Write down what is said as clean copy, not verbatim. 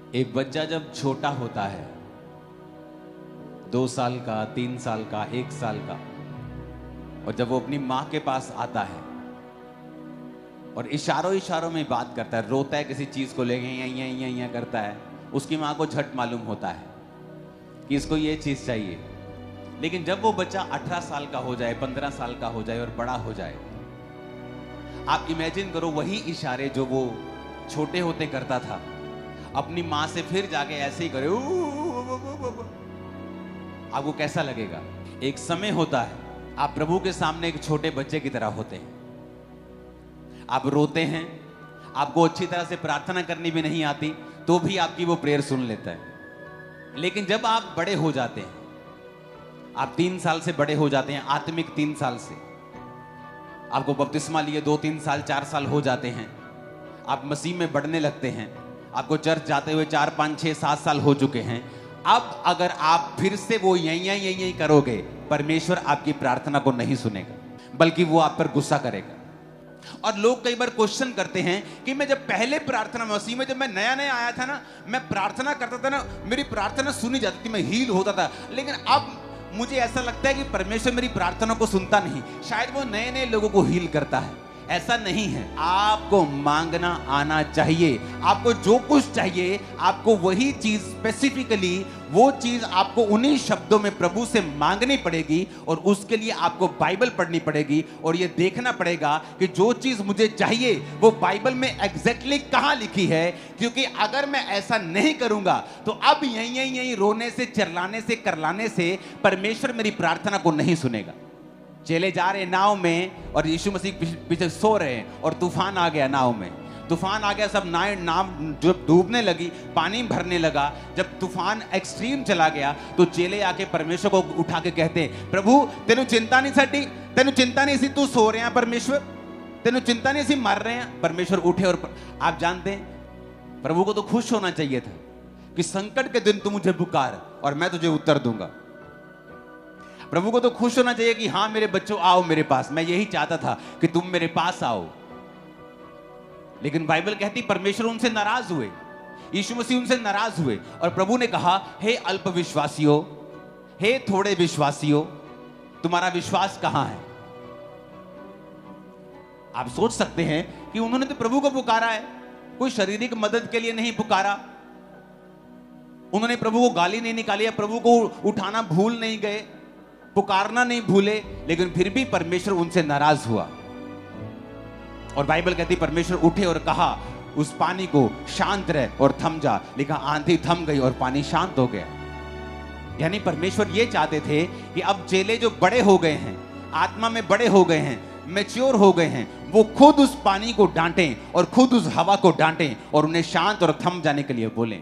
एक बच्चा जब छोटा होता है, 2 साल का, 3 साल का, 1 साल का, और जब वो अपनी माँ के पास आता है और इशारों इशारों में बात करता है, रोता है किसी चीज को लेके, यहाँ करता है, उसकी माँ को झट मालूम होता है कि इसको ये चीज चाहिए। लेकिन जब वो बच्चा 18 साल का हो जाए, 15 साल का हो जाए और बड़ा हो जाए, आप इमेजिन करो वही इशारे जो वो छोटे होते करता था, अपनी माँ से फिर जाके ऐसे ही करे, आपको कैसा लगेगा? एक समय होता है, आप प्रभु के सामने एक छोटे बच्चे की तरह होते हैं, आप रोते हैं, आपको अच्छी तरह से प्रार्थना करनी भी नहीं आती, तो भी आपकी वो प्रेयर सुन लेता है। लेकिन जब आप बड़े हो जाते हैं, आप 3 साल से बड़े हो जाते हैं, आत्मिक 3 साल से, आपको बपतिस्मा लिए 2-3 साल 4 साल हो जाते हैं, आप मसीह में बढ़ने लगते हैं, आपको चर्च जाते हुए 4, 5, 6, 7 साल हो चुके हैं। अब अगर आप फिर से वो यही करोगे, परमेश्वर आपकी प्रार्थना को नहीं सुनेगा, बल्कि वो आप पर गुस्सा करेगा। और लोग कई बार क्वेश्चन करते हैं कि मैं जब पहले प्रार्थना मसीह में, जब मैं नया नया आया था ना, मैं प्रार्थना करता था ना, मेरी प्रार्थना सुनी जाती थी, मैं हील होता था। लेकिन अब मुझे ऐसा लगता है कि परमेश्वर मेरी प्रार्थना को सुनता नहीं, शायद वो नए नए लोगों को हील करता है। ऐसा नहीं है, आपको मांगना आना चाहिए। आपको जो कुछ चाहिए, आपको वही चीज स्पेसिफिकली, वो चीज आपको उन्हीं शब्दों में प्रभु से मांगनी पड़ेगी, और उसके लिए आपको बाइबल पढ़नी पड़ेगी और ये देखना पड़ेगा कि जो चीज मुझे चाहिए वो बाइबल में एग्जैक्टली कहां लिखी है। क्योंकि अगर मैं ऐसा नहीं करूंगा तो अब यही रोने से, चिल्लाने से, करलाने से परमेश्वर मेरी प्रार्थना को नहीं सुनेगा। चले जा रहे नाव में और यीशु मसीह पीछे सो रहे हैं और तूफान आ गया, नाव में तूफान आ गया, सब नाव जब डूबने लगी, पानी भरने लगा। जब तूफान एक्सट्रीम चला गया तो चेले आके परमेश्वर को उठा के कहते हैं, प्रभु तेनू चिंता नहीं साडी, तेनू चिंता नहीं सी, तू सो रहे हैं परमेश्वर, तेनू चिंता नहीं सी, मर रहे हैं। परमेश्वर उठे और आप जानते हैं प्रभु को तो खुश होना चाहिए था कि संकट के दिन तू मुझे पुकार और मैं तुझे उत्तर दूंगा। प्रभु को तो खुश होना चाहिए कि हाँ मेरे बच्चों आओ मेरे पास, मैं यही चाहता था कि तुम मेरे पास आओ। लेकिन बाइबल कहती परमेश्वर उनसे नाराज हुए, यीशु मसीह उनसे नाराज हुए, और प्रभु ने कहा, हे अल्प विश्वासियों, हे थोड़े विश्वासियों, तुम्हारा विश्वास कहां है? आप सोच सकते हैं कि उन्होंने तो प्रभु को पुकारा है, कोई शारीरिक मदद के लिए नहीं पुकारा, उन्होंने प्रभु को गाली नहीं निकाली, प्रभु को उठाना भूल नहीं गए, पुकारना नहीं भूले, लेकिन फिर भी परमेश्वर उनसे नाराज हुआ। और बाइबल कहती परमेश्वर उठे और कहा, उस पानी को शांत रह और थम जा। लिखा आंधी थम गई और पानी शांत हो गया। यानी परमेश्वर ये चाहते थे कि अब चेले जो बड़े हो गए हैं, आत्मा में बड़े हो गए हैं, मैच्योर हो गए हैं, वो खुद उस पानी को डांटें और खुद उस हवा को डांटें और उन्हें शांत और थम जाने के लिए बोलें।